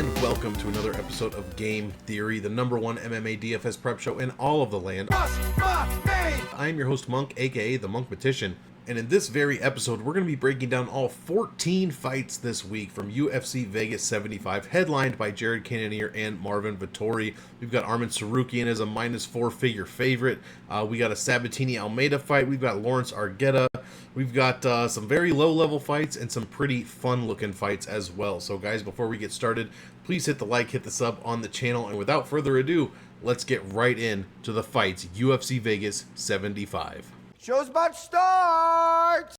and welcome to another episode of Game Theory, the #1 MMA DFS prep show in all of the land. I am your host, M.O.N.K, aka the Monkmatician, and in this very episode, we're going to be breaking down all 14 fights this week from UFC Vegas 75, headlined by Jared Cannonier and Marvin Vettori. We've got Tsarukyan as a -4 figure favorite. We got a Sabatini Almeida fight. We've got Lawrence Argueta. We've got some very low-level fights and some pretty fun-looking fights as well. So, guys, before we get started, please hit the like, hit the sub on the channel, and without further ado, let's get right into the fights. UFC Vegas 75. Show's about to start!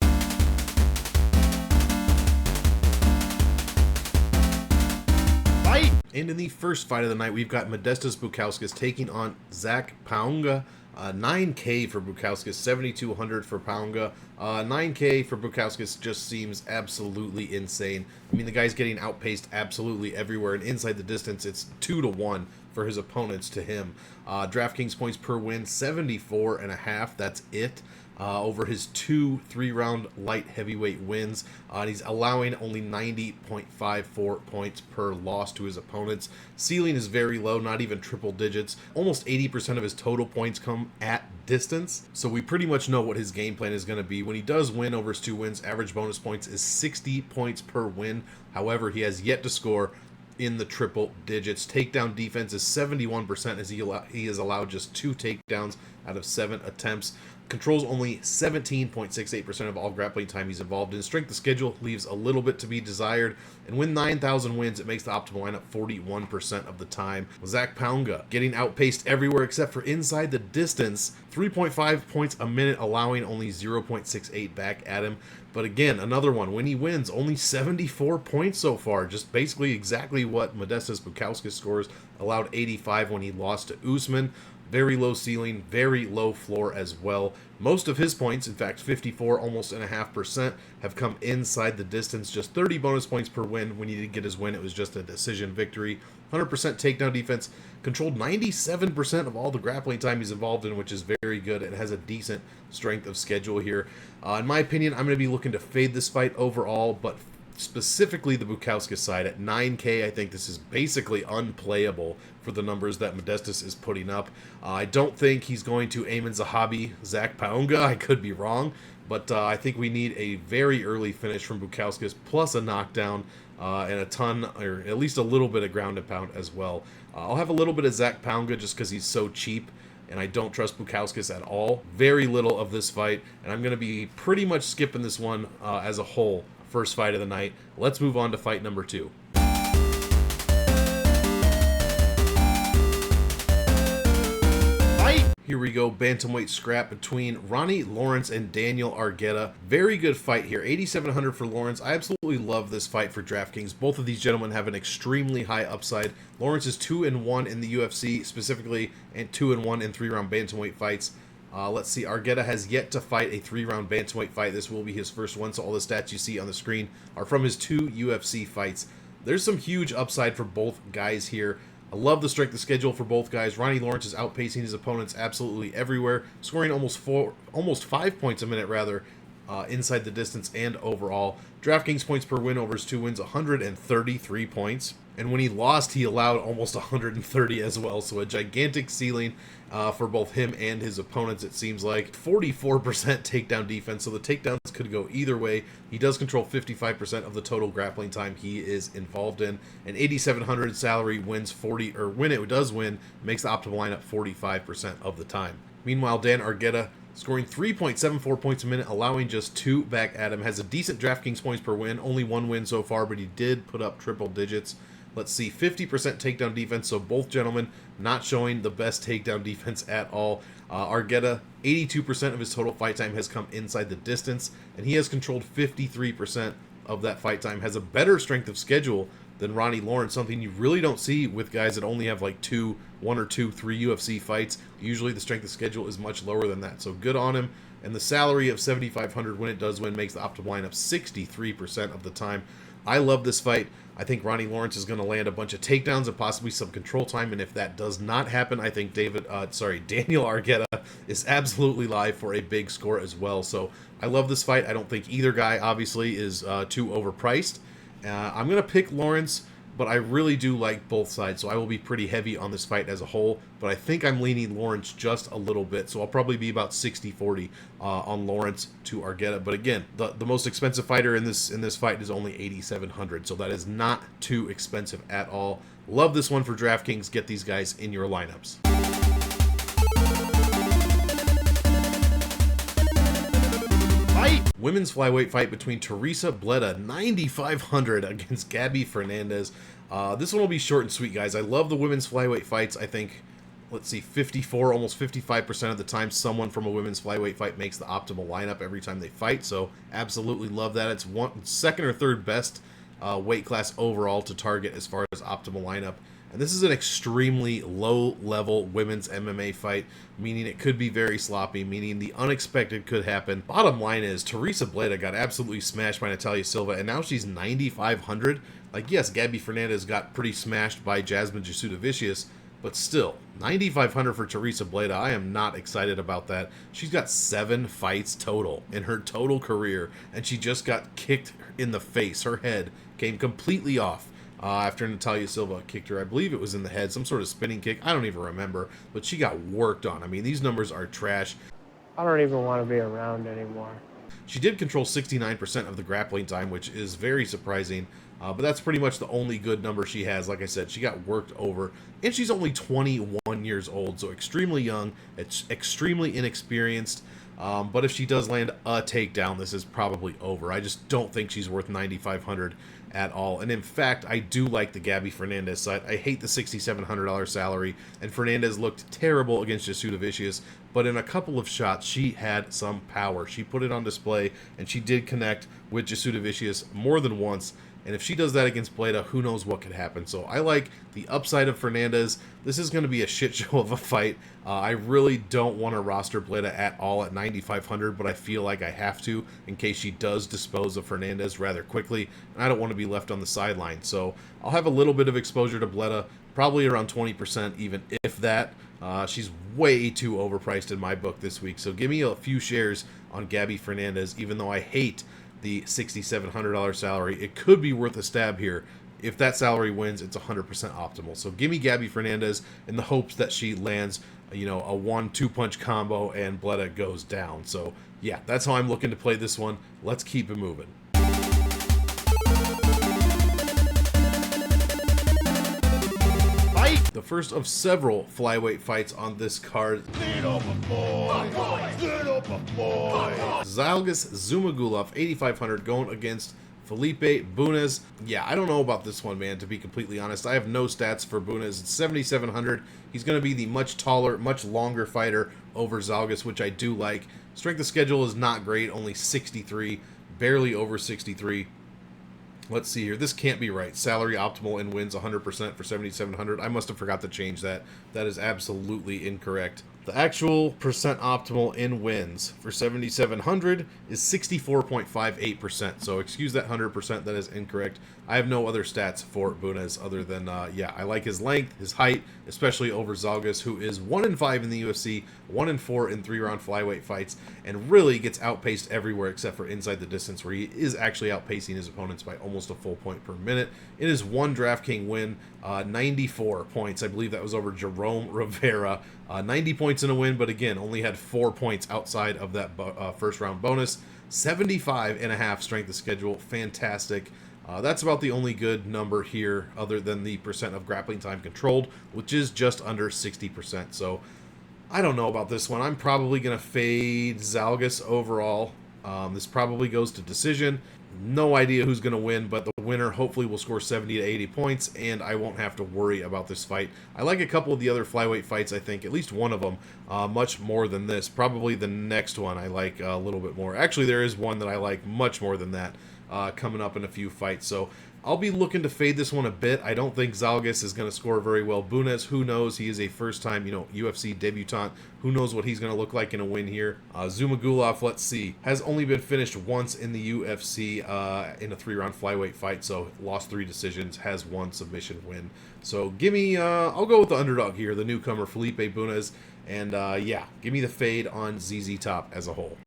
Fight! And in the first fight of the night, we've got Modestas Bukauskas taking on Pauga. 9K for Bukauskas, 7,200 for Pauga. 9K for Bukauskas just seems absolutely insane. I mean, the guy's getting outpaced absolutely everywhere, and inside the distance, it's 2-1 for his opponents to him. DraftKings points per win, 74.5. That's it. Over his 2 3-round light heavyweight wins. And he's allowing only 90.54 points per loss to his opponents. Ceiling is very low, not even triple digits. Almost 80% of his total points come at distance. So we pretty much know what his game plan is going to be. When he does win over his 2 wins, average bonus points is 60 points per win. However, he has yet to score in the triple digits. Takedown defense is 71% as he has allowed just 2 takedowns out of 7 attempts. Controls only 17.68% of all grappling time he's involved in. Strength of schedule leaves a little bit to be desired. And when 9,000 wins, it makes the optimal lineup 41% of the time. Pauga getting outpaced everywhere except for inside the distance. 3.5 points a minute, allowing only 0.68 back at him. But again, another one. When he wins, only 74 points so far. Just basically exactly what Modestas Bukauskas scores. Allowed 85 when he lost to Usman. Very low ceiling, very low floor as well. Most of his points, in fact 54, almost 0.5%, have come inside the distance. Just 30 bonus points per win. When he did get his win, it was just a decision victory. 100% takedown defense. Controlled 97% of all the grappling time he's involved in, which is very good. It has a decent strength of schedule here. In my opinion, I'm going to be looking to fade this fight overall, but specifically the Bukauskas side at 9K, I think this is basically unplayable for the numbers that Modestas is putting up. I don't think he's going to Amin Zahabi Pauga. I could be wrong, but I think we need a very early finish from Bukauskas plus a knockdown and a ton, or at least a little bit of ground and pound as well. I'll have a little bit of Pauga just because he's so cheap, and I don't trust Bukauskas at all. Very little of this fight, and I'm going to be pretty much skipping this one as a whole. First fight of the night. Let's move on to fight number 2. Here we go, bantamweight scrap between Ronnie Lawrence and Daniel Argueta. Very good fight here, 8,700 for Lawrence. I absolutely love this fight for DraftKings. Both of these gentlemen have an extremely high upside. Lawrence is 2-1 in the UFC specifically, and 2-1 in 3-round bantamweight fights. Let's see, Argueta has yet to fight a 3-round bantamweight fight. This will be his first one, so all the stats you see on the screen are from his 2 UFC fights. There's some huge upside for both guys here. I love the strength of schedule for both guys. Ronnie Lawrence is outpacing his opponents absolutely everywhere, scoring almost 5 points a minute rather, inside the distance and overall. DraftKings points per win over his 2 wins, 133 points. And when he lost, he allowed almost 130 as well. So a gigantic ceiling for both him and his opponents, it seems like. 44% takedown defense, so the takedowns could go either way. He does control 55% of the total grappling time he is involved in. An 8,700 salary wins 40, or when it does win, makes the optimal lineup 45% of the time. Meanwhile, Dan Argueta, scoring 3.74 points a minute, allowing just 2 back at him. Has a decent DraftKings points per win. Only 1 win so far, but he did put up triple digits. Let's see, 50% takedown defense, so both gentlemen not showing the best takedown defense at all. Argueta, 82% of his total fight time has come inside the distance, and he has controlled 53% of that fight time. Has a better strength of schedule than Ronnie Lawrence, something you really don't see with guys that only have like 1 or 2, 3 UFC fights. Usually the strength of schedule is much lower than that, so good on him. And the salary of 7,500 when it does win makes the optimal lineup 63% of the time. I love this fight. I think Ronnie Lawrence is going to land a bunch of takedowns and possibly some control time, and if that does not happen, I think Daniel Argueta is absolutely live for a big score as well. So I love this fight. I don't think either guy, obviously, is too overpriced. I'm going to pick Lawrence but I really do like both sides, so I will be pretty heavy on this fight as a whole, but I think I'm leaning Lawrence just a little bit, so I'll probably be about 60-40 on Lawrence to Argueta. But again, the most expensive fighter in this fight is only 8,700, so that is not too expensive at all. Love this one for DraftKings. Get these guys in your lineups. Women's flyweight fight between Teresa Bleda, 9,500 against Gabby Fernandes. This one will be short and sweet, guys. I love the women's flyweight fights. I think, let's see, 54, almost 55% of the time, someone from a women's flyweight fight makes the optimal lineup every time they fight. So absolutely love that. It's second or third best weight class overall to target as far as optimal lineup. And this is an extremely low-level women's MMA fight, meaning it could be very sloppy, meaning the unexpected could happen. Bottom line is, Teresa Bleda got absolutely smashed by Natalia Silva, and now she's 9,500. Like, yes, Gabby Fernandez got pretty smashed by Jasmine Jasudavicius, but still, 9,500 for Teresa Bleda. I am not excited about that. She's got 7 fights total in her total career, and she just got kicked in the face. Her head came completely off. After Natalia Silva kicked her. I believe it was in the head, some sort of spinning kick. I don't even remember, but she got worked on. I mean, these numbers are trash. I don't even want to be around anymore. She did control 69% of the grappling time, which is very surprising, but that's pretty much the only good number she has. Like I said, she got worked over, and she's only 21 years old, so extremely young. It's extremely inexperienced. But if she does land a takedown, this is probably over. I just don't think she's worth 9,500 at all. And in fact, I do like the Gabby Fernandez side. I hate the $6,700 salary, and Fernandez looked terrible against Jasudavicius, but in a couple of shots, she had some power. She put it on display, and she did connect with Jasudavicius more than once. And if she does that against Bleda, who knows what could happen. So I like the upside of Fernandez. This is going to be a shit show of a fight. I really don't want to roster Bleda at all at 9,500, but I feel like I have to in case she does dispose of Fernandez rather quickly. And I don't want to be left on the sideline. So I'll have a little bit of exposure to Bleda, probably around 20%, even if that. She's way too overpriced in my book this week. So give me a few shares on Gabby Fernandez, even though I hate the $6,700 salary. It could be worth a stab here. If that salary wins, it's 100% optimal. So give me Gabby Fernandez in the hopes that she lands, you know, a 1-2 punch combo and Bleda goes down. So yeah, that's how I'm looking to play this one. Let's keep it moving. The first of several flyweight fights on this card. Zhalgas Zhumagulov, 8,500, going against Felipe Bunes. Yeah, I don't know about this one, man, to be completely honest. I have no stats for Bunes. It's 7,700. He's going to be the much taller, much longer fighter over Zhalgas, which I do like. Strength of schedule is not great, only 63, barely over 63. Let's see here. This can't be right. Salary optimal and wins 100% for 7,700. I must have forgot to change that. That is absolutely incorrect. The actual percent optimal in wins for 7,700 is 64.58%. So excuse that 100%. That is incorrect. I have no other stats for Bunes other than, yeah, I like his length, his height, especially over Zhalgas, who is 1-5 in the UFC, 1-4 in 3-round flyweight fights, and really gets outpaced everywhere except for inside the distance, where he is actually outpacing his opponents by almost a full point per minute. In his one DraftKings win, 94 points. I believe that was over Jerome Rivera. 90 points in a win, but again, only had 4 points outside of that first round bonus. 75.5 strength of schedule. Fantastic. That's about the only good number here other than the percent of grappling time controlled, which is just under 60%. So I don't know about this one. I'm probably going to fade Zhalgas overall. This probably goes to decision. No idea who's going to win, but the winner hopefully will score 70 to 80 points, and I won't have to worry about this fight. I like a couple of the other flyweight fights, I think, at least one of them, much more than this. Probably the next one I like a little bit more. Actually, there is one that I like much more than that coming up in a few fights. So I'll be looking to fade this one a bit. I don't think Zhalgas is going to score very well. Bunes, who knows? He is a first-time, UFC debutant. Who knows what he's going to look like in a win here? Zhumagulov, let's see, has only been finished once in the UFC in a 3-round flyweight fight, so lost 3 decisions, has 1 submission win. So give me, I'll go with the underdog here, the newcomer, Felipe Bunes, and yeah, give me the fade on ZZ Top as a whole.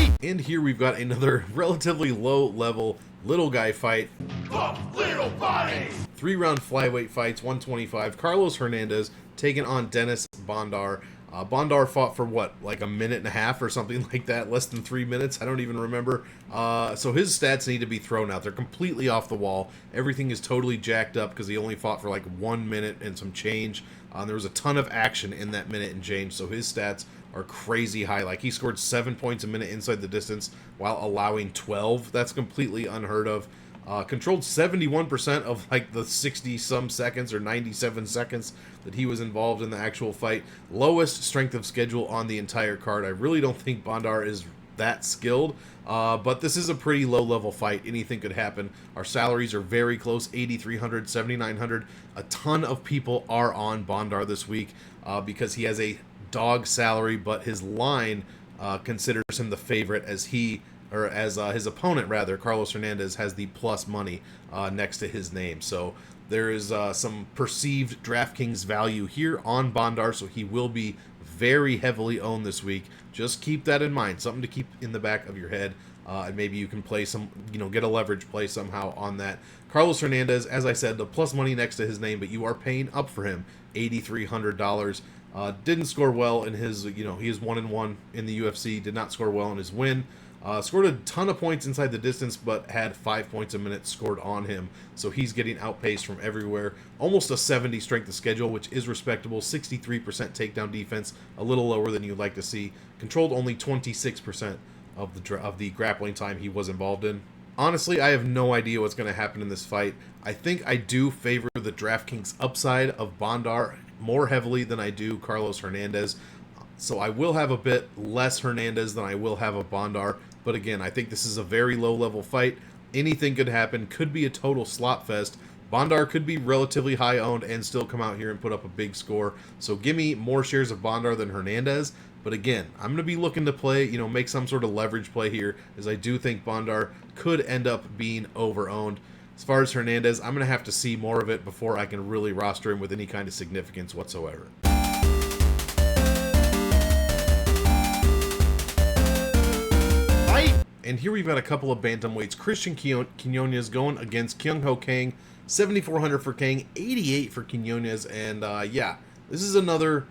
Fight! And here we've got another relatively low-level little guy fight. The little bodies! 3-round flyweight fights, 125. Carlos Hernandez taking on Dennis Bondar. Bondar fought for what, like a minute and a half or something like that, less than 3 minutes, I don't even remember. So his stats need to be thrown out. They're completely off the wall. Everything is totally jacked up because he only fought for like 1 minute and some change. There was a ton of action in that minute and change, so his stats are crazy high. Like, he scored 7 points a minute inside the distance while allowing 12. That's completely unheard of. Controlled 71% of like the 60-some seconds or 97 seconds that he was involved in the actual fight. Lowest strength of schedule on the entire card. I really don't think Bondar is that skilled, but this is a pretty low-level fight. Anything could happen. Our salaries are very close, 8,300, 7,900. A ton of people are on Bondar this week because he has a dog salary, but his line considers him the favorite as his opponent, rather, Carlos Hernandez, has the plus money next to his name. So there is some perceived DraftKings value here on Bondar, so he will be very heavily owned this week. Just keep that in mind, something to keep in the back of your head, and maybe you can play some, get a leverage play somehow on that. Carlos Hernandez, as I said, the plus money next to his name, but you are paying up for him, $8,300. Didn't score well in his, he is 1-1 in the UFC, did not score well in his win. Scored a ton of points inside the distance, but had 5 points a minute scored on him. So he's getting outpaced from everywhere. Almost a 70 strength of schedule, which is respectable. 63% takedown defense, a little lower than you'd like to see. Controlled only 26% of the grappling time he was involved in. Honestly, I have no idea what's going to happen in this fight. I think I do favor the DraftKings upside of Bondar more heavily than I do Carlos Hernandez. So I will have a bit less Hernandez than I will have a Bondar. But again, I think this is a very low-level fight. Anything could happen. Could be a total slot fest. Bondar could be relatively high-owned and still come out here and put up a big score. So give me more shares of Bondar than Hernandez. But again, I'm going to be looking to play, make some sort of leverage play here, as I do think Bondar could end up being over-owned. As far as Hernandez, I'm going to have to see more of it before I can really roster him with any kind of significance whatsoever. And here we've got a couple of bantamweights. Christian Quinonez going against Kang. 7,400 for Kang, 88 for Quinonez. And yeah, this is another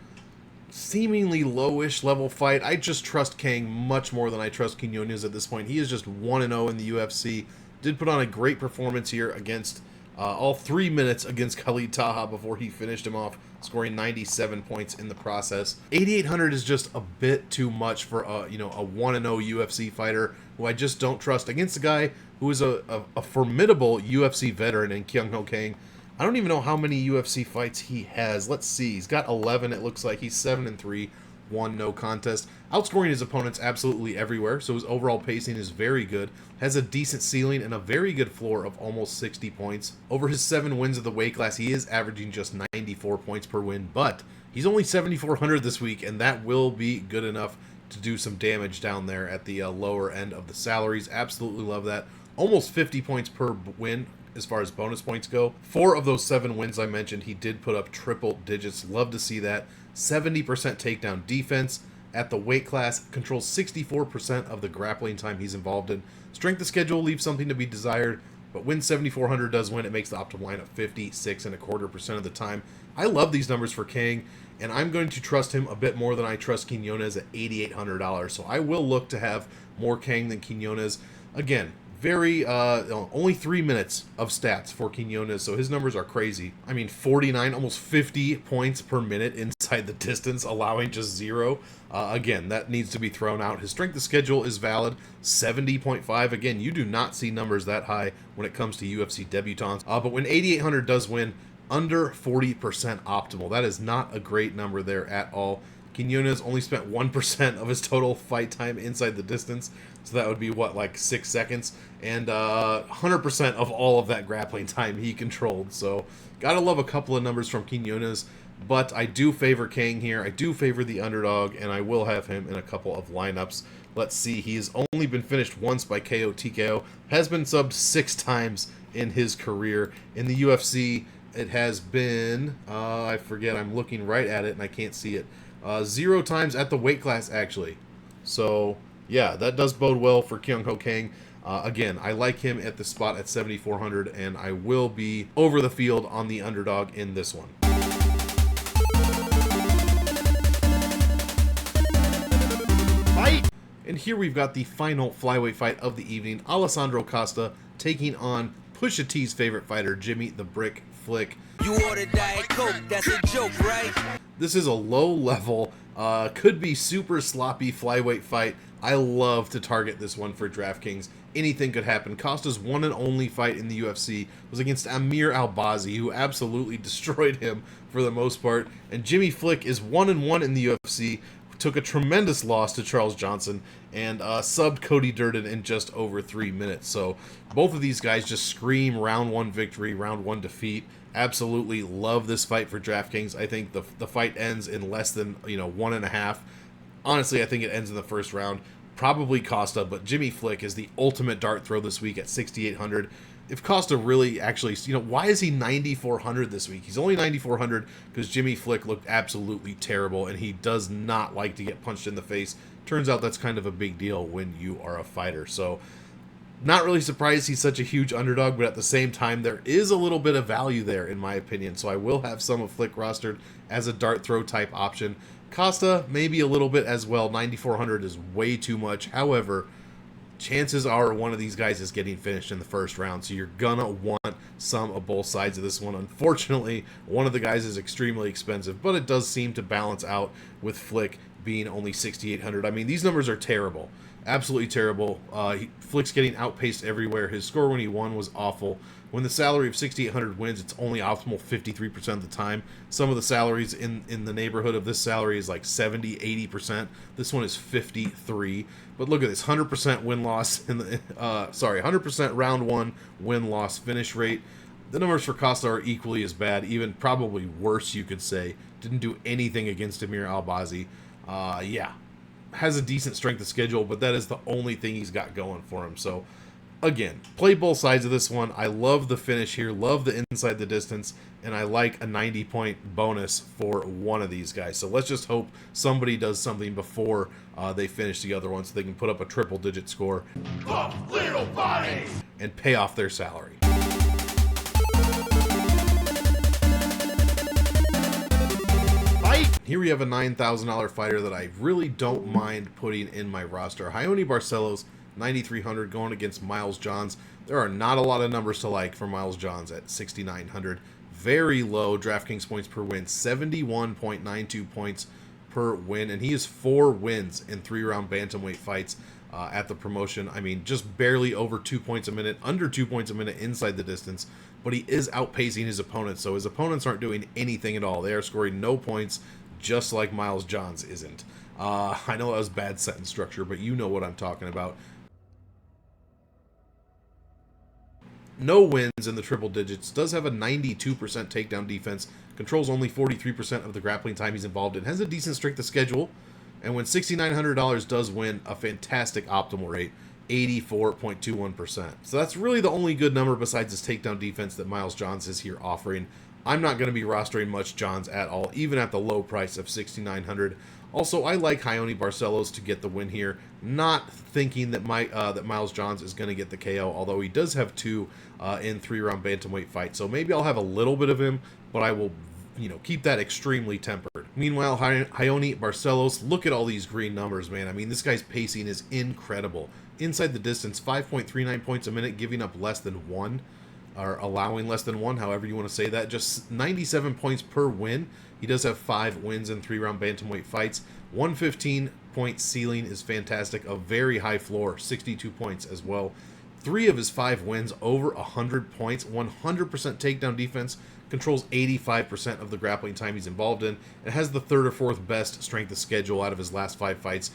seemingly lowish level fight. I just trust Kang much more than I trust Quinonez at this point. He is just 1-0 in the UFC. Did put on a great performance here against all 3 minutes against Khalid Taha before he finished him off, scoring 97 points in the process. 8,800 is just a bit too much for a 1-0 UFC fighter who I just don't trust against a guy who is a formidable UFC veteran in Kang. I don't even know how many UFC fights he has. Let's see. He's got 11. It looks like he's 7-3. 1 no contest. Outscoring his opponents absolutely everywhere, so his overall pacing is very good. Has a decent ceiling and a very good floor of almost 60 points. Over his 7 wins of the weight class, he is averaging just 94 points per win, but he's only 7,400 this week, and that will be good enough to do some damage down there at the lower end of the salaries. Absolutely love that. Almost 50 points per win as far as bonus points go. 4 of those 7 wins I mentioned, he did put up triple digits. Love to see that. 70% takedown defense at the weight class, controls 64% of the grappling time he's involved in. Strength of schedule leaves something to be desired, but when 7,400 does win, it makes the optimal line at 56.25% of the time. I love these numbers for Kang, and I'm going to trust him a bit more than I trust Quinonez at $8,800. So I will look to have more Kang than Quinonez. Again, very only 3 minutes of stats for Quinonez, so his numbers are crazy. I mean, 49, almost 50 points per minute inside the distance, allowing just 0. Again, that needs to be thrown out. His strength of schedule is valid, 70.5. Again, you do not see numbers that high when it comes to UFC debutants. But when 8,800 does win, under 40% optimal. That is not a great number there at all. Quinonez only spent 1% of his total fight time inside the distance, so that would be, what, like 6 seconds? And 100% of all of that grappling time he controlled. So, gotta love a couple of numbers from Quinonez, but I do favor Kang here. I do favor the underdog, and I will have him in a couple of lineups. Let's see, he has only been finished once by KO TKO, has been subbed 6 times in his career. In the UFC, it has been, I forget, I'm looking right at it and I can't see it. 0 times at the weight class, actually. So Yeah, that does bode well for Kang. Again, I like him at the spot at 7,400, and I will be over the field on the underdog in this one. Fight! And here we've got the final flyweight fight of the evening. Alessandro Costa taking on Pusha T's favorite fighter, Jimmy the Brick Flick. You ordered Diet Coke, that's a joke, right? This is a low-level, could be super sloppy flyweight fight. I love to target this one for DraftKings. Anything could happen. Costa's one and only fight in the UFC was against Amir Albazi, who absolutely destroyed him for the most part. And Jimmy Flick is 1-1 in the UFC, took a tremendous loss to Charles Johnson, and subbed Cody Durden in just over 3 minutes. So both of these guys just scream round 1 victory, round 1 defeat. Absolutely love this fight for DraftKings. I think the fight ends in less than 1.5. Honestly, I think it ends in the first round. Probably Costa, but Jimmy Flick is the ultimate dart throw this week at 6,800. If Costa really actually, why is he 9,400 this week? He's only 9,400 because Jimmy Flick looked absolutely terrible, and he does not like to get punched in the face. Turns out that's kind of a big deal when you are a fighter. So, not really surprised he's such a huge underdog, but at the same time, there is a little bit of value there, in my opinion. So I will have some of Flick rostered as a dart throw type option. Costa, maybe a little bit as well. 9,400 is way too much. However, chances are one of these guys is getting finished in the first round, so you're gonna want some of both sides of this one. Unfortunately, one of the guys is extremely expensive, but it does seem to balance out with Flick being only 6,800. I mean, these numbers are terrible. Absolutely terrible. Flick's getting outpaced everywhere. His score when he won was awful. When the salary of 6,800 wins, it's only optimal 53% of the time. Some of the salaries in the neighborhood of this salary is like 70, 80%. This one is 53. But look at this, 100% win-loss in the 100% round 1 win-loss finish rate. The numbers for Costa are equally as bad, even probably worse, you could say. Didn't do anything against Amir Albazi. Yeah. Has a decent strength of schedule, but that is the only thing he's got going for him. So, again, play both sides of this one. I love the finish here, love the inside the distance, and I like a 90-point bonus for one of these guys. So let's just hope somebody does something before they finish the other one so they can put up a triple-digit score Little bodies! and pay off their salary. Here we have a $9,000 fighter that I really don't mind putting in my roster. Barcelos, 9,300, going against Miles Johns. There are not a lot of numbers to like for Miles Johns at 6,900. Very low DraftKings points per win, 71.92 points per win, and he has 4 wins in 3-round bantamweight fights at the promotion. I mean, just barely over 2 points a minute, under 2 points a minute inside the distance, but he is outpacing his opponents, so his opponents aren't doing anything at all. They are scoring no points, just like Miles Johns isn't. I know that was bad sentence structure, but you know what I'm talking about. No wins in the triple digits, does have a 92% takedown defense, controls only 43% of the grappling time he's involved in, has a decent strength of schedule, and when $6,900 does win, a fantastic optimal rate, 84.21%. So that's really the only good number besides his takedown defense that Miles Johns is here offering. I'm not going to be rostering much Johns at all, even at the low price of $6,900. Also, I like Barcelos to get the win here, not thinking that Miles Johns is going to get the KO, although he does have 2 in 3-round bantamweight fights. So maybe I'll have a little bit of him, but I will, keep that extremely tempered. Meanwhile, Barcelos, look at all these green numbers, man. I mean, this guy's pacing is incredible. Inside the distance, 5.39 points a minute, giving up less than 1. Or allowing less than 1, however you want to say that. Just 97 points per win. He does have 5 wins in 3-round bantamweight fights. 115-point ceiling is fantastic. A very high floor, 62 points as well. 3 of his 5 wins over 100 points. 100% takedown defense. Controls 85% of the grappling time he's involved in. And has the 3rd or 4th best strength of schedule out of his last 5 fights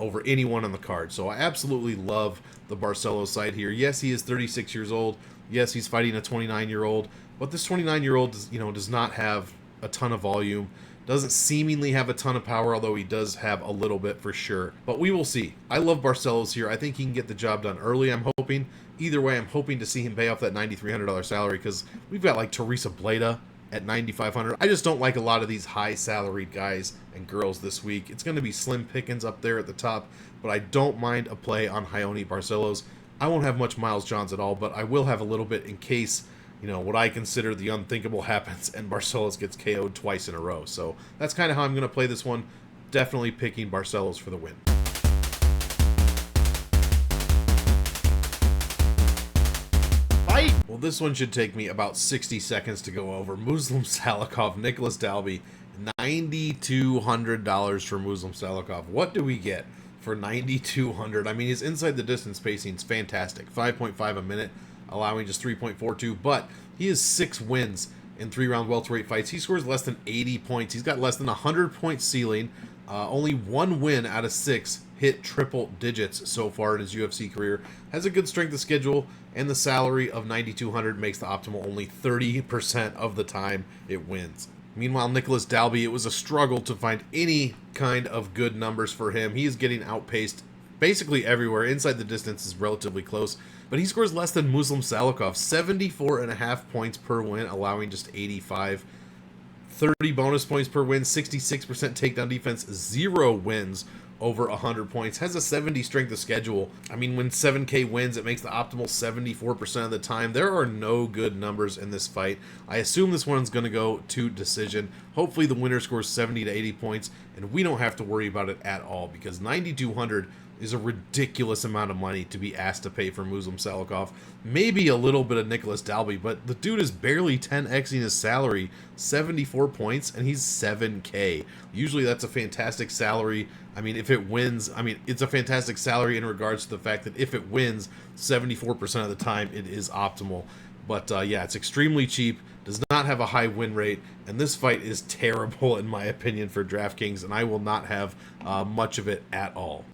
over anyone on the card. So I absolutely love the Barcelos side here. Yes, he is 36 years old. Yes, he's fighting a 29-year-old, but this 29-year-old does not have a ton of volume, doesn't seemingly have a ton of power, although he does have a little bit for sure. But we will see. I love Barcelos here. I think he can get the job done early, I'm hoping. Either way, I'm hoping to see him pay off that $9,300 salary because we've got like Teresa Bleda at 9,500. I just don't like a lot of these high salaried guys and girls this week. It's going to be slim pickings up there at the top, but I don't mind a play on Raoni Barcelos. I won't have much Miles Johns at all, but I will have a little bit in case, you know, what I consider the unthinkable happens and Barcelos gets KO'd twice in a row. So that's kind of how I'm going to play this one. Definitely picking Barcelos for the win. Well, this one should take me about 60 seconds to go over. Muslim Salikhov, Nicholas Dalby, $9,200 for Muslim Salikhov. What do we get for $9,200? I mean, his inside the distance pacing is fantastic. 5.5 a minute, allowing just 3.42, but he has 6 wins in 3-round welterweight fights. He scores less than 80 points. He's got less than 100-point ceiling. Only 1 win out of 6 hit triple digits so far in his UFC career. Has a good strength of schedule, and the salary of $9,200 makes the optimal only 30% of the time it wins. Meanwhile, Nicholas Dalby, it was a struggle to find any kind of good numbers for him. He is getting outpaced basically everywhere. Inside the distance is relatively close, but he scores less than Muslim Salikhov, 74.5 points per win, allowing just 85. 30 bonus points per win, 66% takedown defense, 0 wins over 100 points, has a 70 strength of schedule. I mean, when 7K wins, it makes the optimal 74% of the time. There are no good numbers in this fight. I assume this one's going to go to decision. Hopefully the winner scores 70 to 80 points, and we don't have to worry about it at all, because 9,200 is a ridiculous amount of money to be asked to pay for Muslim Salikhov. Maybe a little bit of Nicholas Dalby, but the dude is barely 10xing his salary, 74 points, and he's 7K. Usually that's a fantastic salary. I mean, if it wins, I mean, it's a fantastic salary in regards to the fact that if it wins 74% of the time, it is optimal. But yeah, it's extremely cheap, does not have a high win rate, and this fight is terrible in my opinion for DraftKings, and I will not have much of it at all.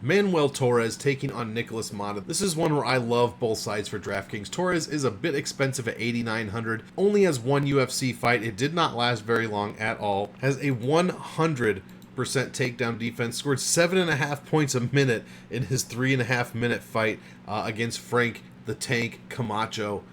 Manuel Torres taking on Nicholas Motta. This is one where I love both sides for DraftKings. Torres is a bit expensive at $8,900. Only has 1 UFC fight. It did not last very long at all. Has a 100% takedown defense. Scored 7.5 points a minute in his 3.5 minute fight against Frank the Tank Camacho.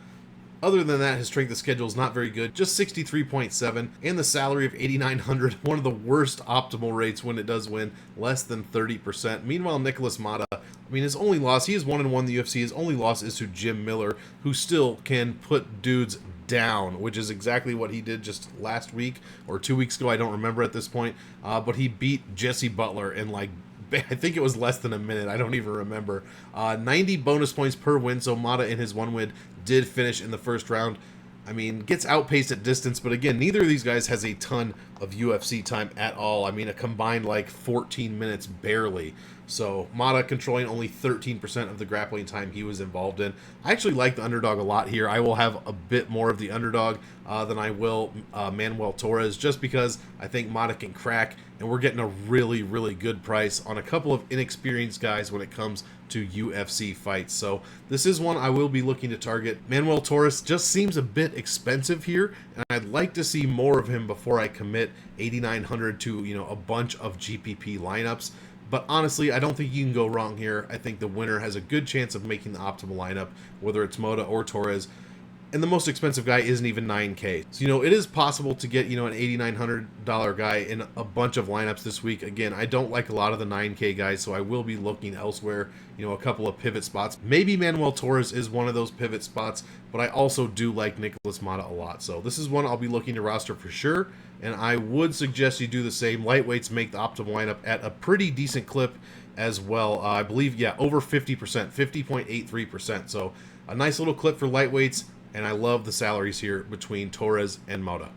Other than that, his strength of schedule is not very good, just 63.7, and the salary of $8,900, one of the worst optimal rates when it does win, less than 30%. Meanwhile, Nicholas Motta, I mean, his only loss, he has 1-1 in the UFC, his only loss is to Jim Miller, who still can put dudes down, which is exactly what he did just last week, or 2 weeks ago, I don't remember at this point, but he beat Jesse Butler in like, I think it was less than a minute. I don't even remember. 90 bonus points per win, so Motta in his 1 win did finish in the first round. I mean, gets outpaced at distance, but again, neither of these guys has a ton of UFC time at all. I mean, a combined like 14 minutes barely. So Motta controlling only 13% of the grappling time he was involved in. I actually like the underdog a lot here. I will have a bit more of the underdog than I will Manuel Torres, just because I think Motta can crack, and we're getting a really, really good price on a couple of inexperienced guys when it comes to UFC fights. So this is one I will be looking to target. Manuel Torres just seems a bit expensive here, and I'd like to see more of him before I commit $8,900 to, you know, a bunch of GPP lineups. But honestly, I don't think you can go wrong here. I think the winner has a good chance of making the optimal lineup, whether it's Motta or Torres. And the most expensive guy isn't even $9K. So, you know, it is possible to get, you know, an $8,900 guy in a bunch of lineups this week. Again, I don't like a lot of the 9K guys, so I will be looking elsewhere, you know, a couple of pivot spots. Maybe Manuel Torres is one of those pivot spots, but I also do like Nicholas Motta a lot. So this is one I'll be looking to roster for sure, and I would suggest you do the same. Lightweights make the optimal lineup at a pretty decent clip as well. I believe, yeah, over 50%, 50.83%. So a nice little clip for lightweights. And I love the salaries here between Torres and Motta.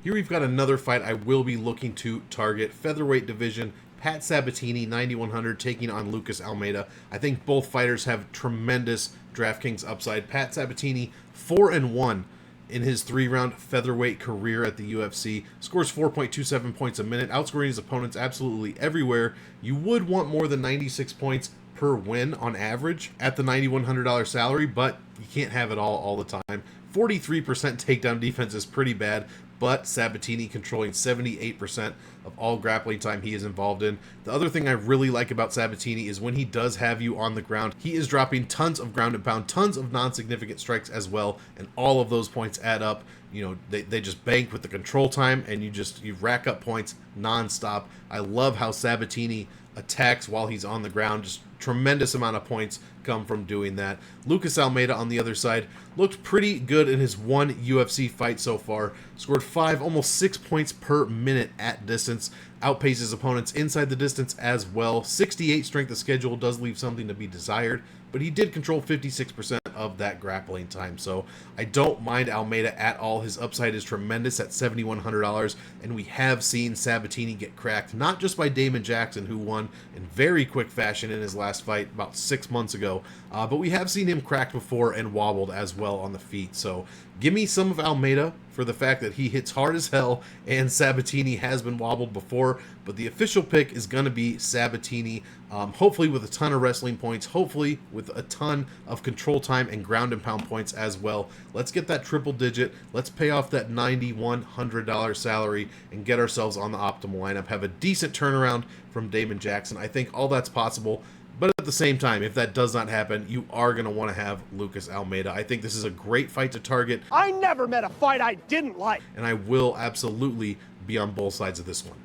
Here we've got another fight I will be looking to target. Featherweight division, Pat Sabatini, 9,100, taking on Lucas Almeida. I think both fighters have tremendous DraftKings upside. Pat Sabatini, 4-1 in his 3-round featherweight career at the UFC. Scores 4.27 points a minute, outscoring his opponents absolutely everywhere. You would want more than 96 points per per win on average at the $9,100 salary, but you can't have it all the time. 43% takedown defense is pretty bad, but Sabatini controlling 78% of all grappling time he is involved in. The other thing I really like about Sabatini is when he does have you on the ground, he is dropping tons of ground and pound, tons of non-significant strikes as well, and all of those points add up. You know, they just bank with the control time, and you rack up points non-stop. I love how Sabatini attacks while he's on the ground. Just tremendous amount of points come from doing that. Lucas Almeida on the other side looked pretty good in his one UFC fight so far. Scored 5, almost 6 points per minute at distance. Outpaces opponents inside the distance as well. 68 strength of schedule does leave something to be desired, but he did control 56% of that grappling time. So I don't mind Almeida at all. His upside is tremendous at $7,100, and we have seen Sabatini get cracked, not just by Damon Jackson, who won in very quick fashion in his last fight about 6 months ago, but we have seen him cracked before and wobbled as well on the feet. So give me some of Almeida for the fact that he hits hard as hell, and Sabatini has been wobbled before, but the official pick is going to be Sabatini, hopefully with a ton of wrestling points, hopefully with a ton of control time and ground and pound points as well. Let's get that triple digit, let's pay off that $9,100 salary and get ourselves on the optimal lineup, have a decent turnaround from Damon Jackson. I think all that's possible. But at the same time, if that does not happen, you are going to want to have Lucas Almeida. I think this is a great fight to target. I never met a fight I didn't like. And I will absolutely be on both sides of this one.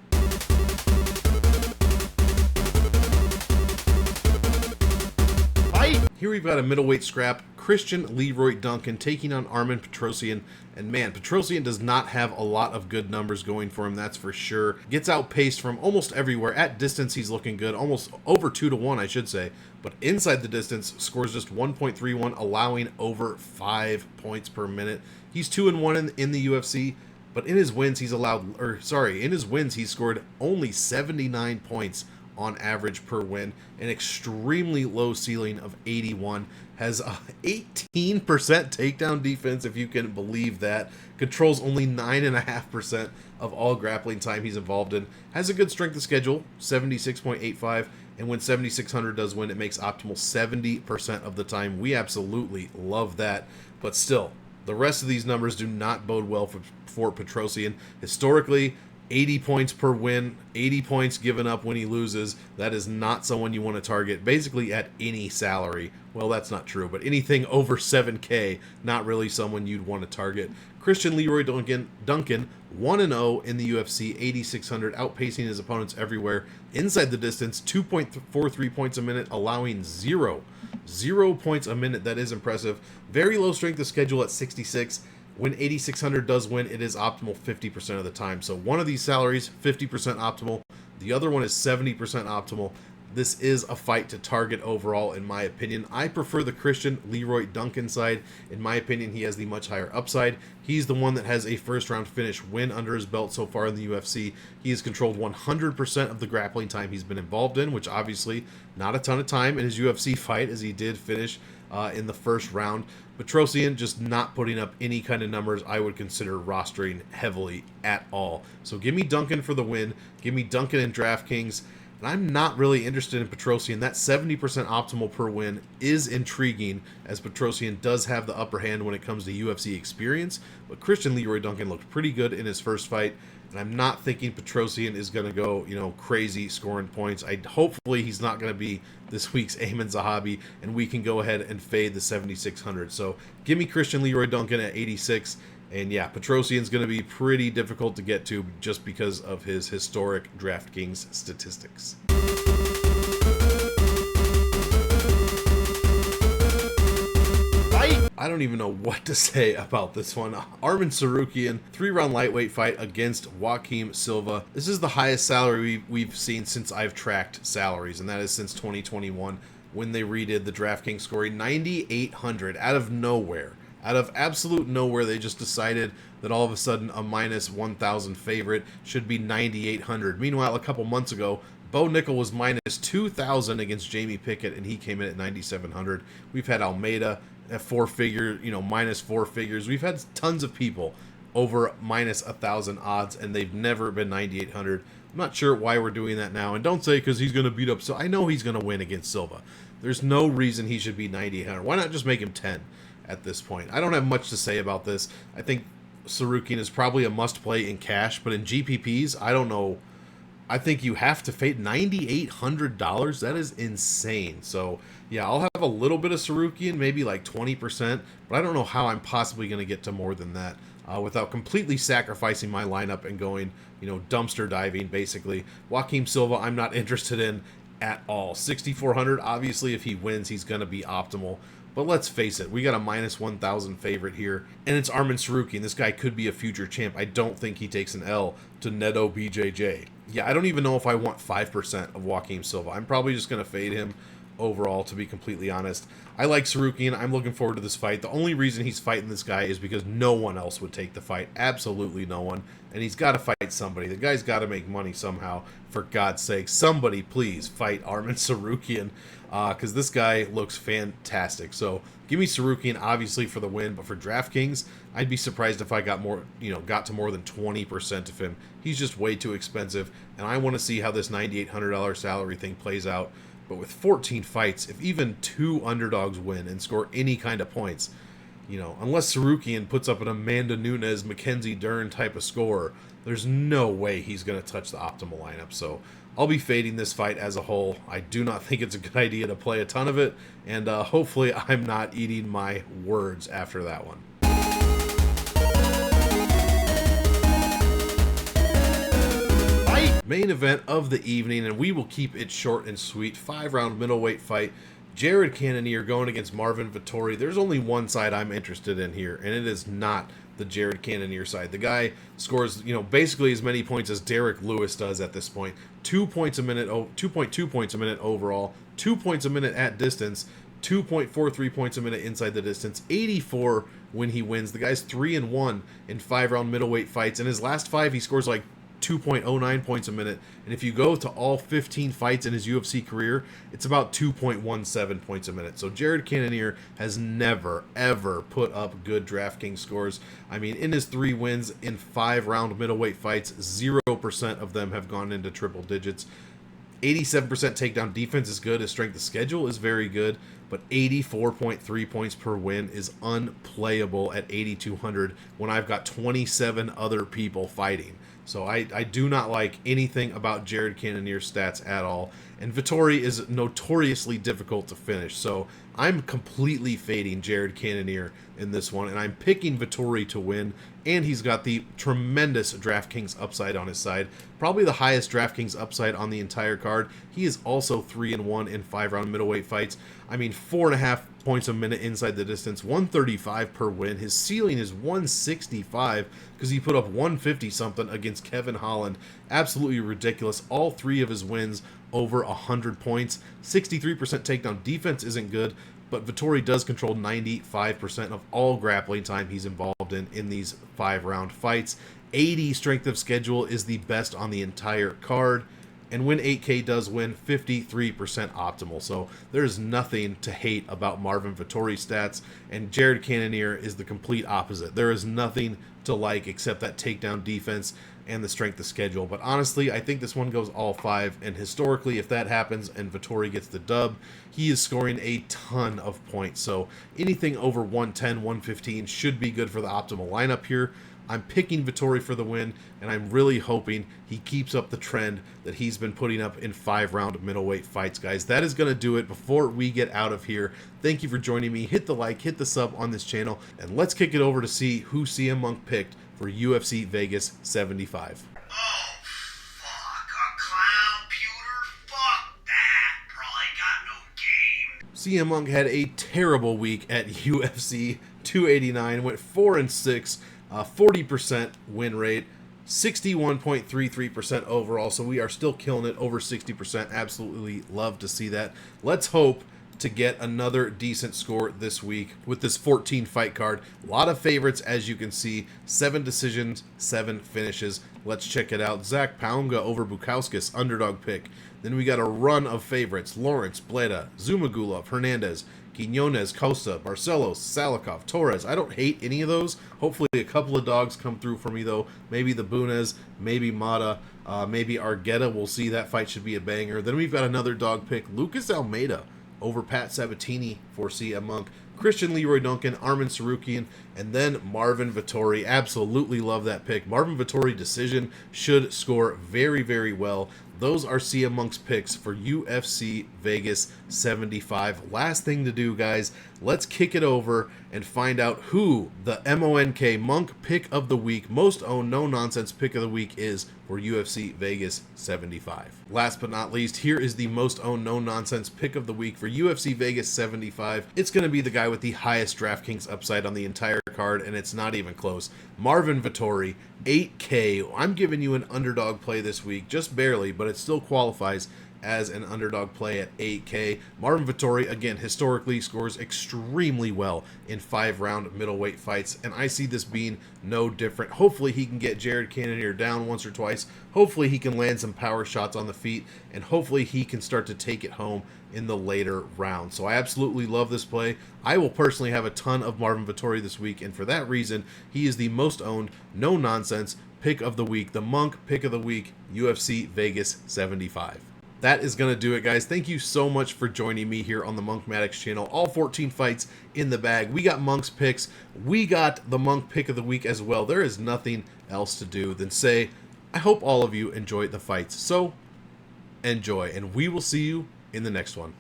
Here we've got a middleweight scrap. Christian Leroy Duncan taking on Armen Petrosyan. And man, Petrosyan does not have a lot of good numbers going for him, that's for sure. Gets outpaced from almost everywhere. At distance, he's looking good. Almost over 2-1, I should say. But inside the distance, scores just 1.31, allowing over 5 points per minute. He's 2-1 in the UFC. But in his wins, he's scored only 79 points on average per win, an extremely low ceiling of 81, has a 18% takedown defense, if you can believe that, controls only 9.5% of all grappling time he's involved in, has a good strength of schedule, 76.85, and when 7600 does win, it makes optimal 70% of the time. We absolutely love that, but still, the rest of these numbers do not bode well for Petrosyan. Historically, 80 points per win, 80 points given up when he loses. That is not someone you want to target basically at any salary. Well, that's not true, but anything over 7K, not really someone you'd want to target. Christian Leroy Duncan 1-0 in the UFC, 8,600, outpacing his opponents everywhere. Inside the distance, 2.43 points a minute, allowing 0 points a minute. That is impressive. Very low strength of schedule at 66. When 8,600 does win, it is optimal 50% of the time. So one of these salaries, 50% optimal. The other one is 70% optimal. This is a fight to target overall, in my opinion. I prefer the Christian Leroy Duncan side. In my opinion, he has the much higher upside. He's the one that has a first-round finish win under his belt so far in the UFC. He has controlled 100% of the grappling time he's been involved in, which obviously not a ton of time in his UFC fight, as he did finish in the first round. Petrosyan just not putting up any kind of numbers I would consider rostering heavily at all. So give me Duncan for the win. Give me Duncan in DraftKings. And I'm not really interested in Petrosyan. That 70% optimal per win is intriguing, as Petrosyan does have the upper hand when it comes to UFC experience. But Christian Leroy Duncan looked pretty good in his first fight. And I'm not thinking Petrosyan is going to go, crazy scoring points. Hopefully he's not going to be this week's Ayman Zahabi, and we can go ahead and fade the 7,600. So give me Christian Leroy Duncan at 86. And yeah, Petrosyan's going to be pretty difficult to get to just because of his historic DraftKings statistics. I don't even know what to say about this one. Arman Tsarukyan, 3-round lightweight fight against Joaquim Silva. This is the highest salary we've seen since I've tracked salaries, and that is since 2021 when they redid the DraftKings scoring. 9,800 out of nowhere. Out of absolute nowhere, they just decided that all of a sudden a minus 1,000 favorite should be 9,800. Meanwhile, a couple months ago, Bo Nickel was minus 2,000 against Jamie Pickett, and he came in at 9,700. We've had Almeida at minus 4 figures. We've had tons of people over minus 1,000 odds, and they've never been 9,800. I'm not sure why we're doing that now, and don't say because he's going to beat up. So I know he's going to win against Silva, There's no reason he should be 9,800. Why not just make him 10 at this point? I don't have much to say about this. I think Tsarukyan is probably a must-play in cash, but in GPPs, I don't know. I think you have to fade $9,800. That is insane. So, yeah, I'll have a little bit of Tsarukyan, maybe like 20%, but I don't know how I'm possibly going to get to more than that without completely sacrificing my lineup and going, dumpster diving, basically. Joaquim Silva, I'm not interested in at all. 6,400, obviously, if he wins, he's going to be optimal. But let's face it, we got a minus 1,000 favorite here, and it's Arman Tsarukyan. This guy could be a future champ. I don't think he takes an L to Neto BJJ. Yeah, I don't even know if I want 5% of Joaquim Silva. I'm probably just going to fade him overall, to be completely honest. I like Tsarukyan. I'm looking forward to this fight. The only reason he's fighting this guy is because no one else would take the fight. Absolutely no one. And he's got to fight somebody. The guy's got to make money somehow. For God's sake, somebody please fight Arman Tsarukyan, because this guy looks fantastic. So give me Tsarukyan, obviously, for the win. But for DraftKings, I'd be surprised if I got more, got to more than 20% of him. He's just way too expensive, and I want to see how this $9,800 salary thing plays out. But with 14 fights, if even 2 underdogs win and score any kind of points, unless Tsarukyan puts up an Amanda Nunes, Mackenzie Dern type of score, there's no way he's going to touch the optimal lineup. So I'll be fading this fight as a whole. I do not think it's a good idea to play a ton of it, and hopefully I'm not eating my words after that one. Main event of the evening, and we will keep it short and sweet. 5-round middleweight fight. Jared Cannonier going against Marvin Vettori. There's only one side I'm interested in here, and it is not the Jared Cannonier side. The guy scores, basically as many points as Derek Lewis does at this point. 2 points a minute, 2.2 points a minute overall, 2 points a minute at distance, 2.43 points a minute inside the distance, 84 when he wins. The guy's 3-1 in 5-round middleweight fights. In his last 5, he scores like 2.09 points a minute, and if you go to all 15 fights in his UFC career, it's about 2.17 points a minute. So Jared Cannonier has never, ever put up good DraftKings scores. I mean, in his 3 wins in 5-round middleweight fights, 0% of them have gone into triple digits. 87% takedown defense is good. His strength of schedule is very good, but 84.3 points per win is unplayable at 8,200 when I've got 27 other people fighting. So I do not like anything about Jared Cannonier's stats at all. And Vettori is notoriously difficult to finish. So I'm completely fading Jared Cannonier in this one. And I'm picking Vettori to win. And he's got the tremendous DraftKings upside on his side. Probably the highest DraftKings upside on the entire card. He is also 3-1 in 5-round middleweight fights. I mean, 4.5 points a minute inside the distance, 135 per win. His ceiling is 165 because he put up 150 something against Kevin Holland. Absolutely ridiculous. All 3 of his wins over 100 points. 63% takedown defense isn't good, but Vettori does control 95% of all grappling time he's involved in these 5-round fights. 80 strength of schedule is the best on the entire card. And when 8K does win, 53% optimal. So there's nothing to hate about Marvin Vettori's stats. And Jared Cannonier is the complete opposite. There is nothing to like except that takedown defense and the strength of schedule. But honestly, I think this one goes all 5. And historically, if that happens and Vettori gets the dub, he is scoring a ton of points. So anything over 110, 115 should be good for the optimal lineup here. I'm picking Vettori for the win, and I'm really hoping he keeps up the trend that he's been putting up in 5-round middleweight fights, guys. That is going to do it before we get out of here. Thank you for joining me. Hit the like, hit the sub on this channel, and let's kick it over to see who M.O.N.K picked for UFC Vegas 75. M.O.N.K had a terrible week at UFC 289, went 4-6, 40% win rate, 61.33% overall, so we are still killing it, over 60%. Absolutely love to see that. Let's hope to get another decent score this week with this 14 fight card. A lot of favorites, as you can see. 7 decisions, 7 finishes. Let's check it out. Pauga over Bukauskas, underdog pick. Then we got a run of favorites. Lawrence, Bleda, Zhumagulov, Hernandez, Quinonez, Costa, Barcelos, Salikhov, Torres. I don't hate any of those. Hopefully a couple of dogs come through for me, though. Maybe the Bunes, maybe Motta, maybe Argueta. We'll see. That fight should be a banger. Then we've got another dog pick. Lucas Almeida, over Pat Sabatini for CM M.O.N.K, Christian Leroy Duncan, Armin Tsarukyan, and then Marvin Vettori. Absolutely love that pick. Marvin Vettori decision should score very, very well. Those are CM M.O.N.K's picks for UFC Vegas 75. Last thing to do, guys, let's kick it over and find out who the M.O.N.K M.O.N.K pick of the week, most owned, no nonsense pick of the week is for UFC Vegas 75. Last but not least, here is the most owned, no nonsense pick of the week for UFC Vegas 75. It's going to be the guy with the highest DraftKings upside on the entire card, and it's not even close. Marvin Vettori, 8K. I'm giving you an underdog play this week, just barely, but it still qualifies as an underdog play at 8K. Marvin Vettori, again, historically scores extremely well in 5-round middleweight fights, and I see this being no different. Hopefully he can get Jared Cannonier down once or twice. Hopefully he can land some power shots on the feet, and hopefully he can start to take it home in the later rounds. So I absolutely love this play. I will personally have a ton of Marvin Vettori this week, and for that reason, he is the most owned, no nonsense pick of the week, the M.O.N.K pick of the week, UFC Vegas 75. That is going to do it, guys. Thank you so much for joining me here on the Monkmatics channel. All 14 fights in the bag. We got M.O.N.K's picks. We got the M.O.N.K pick of the week as well. There is nothing else to do than say, I hope all of you enjoyed the fights. So, enjoy, and we will see you in the next one.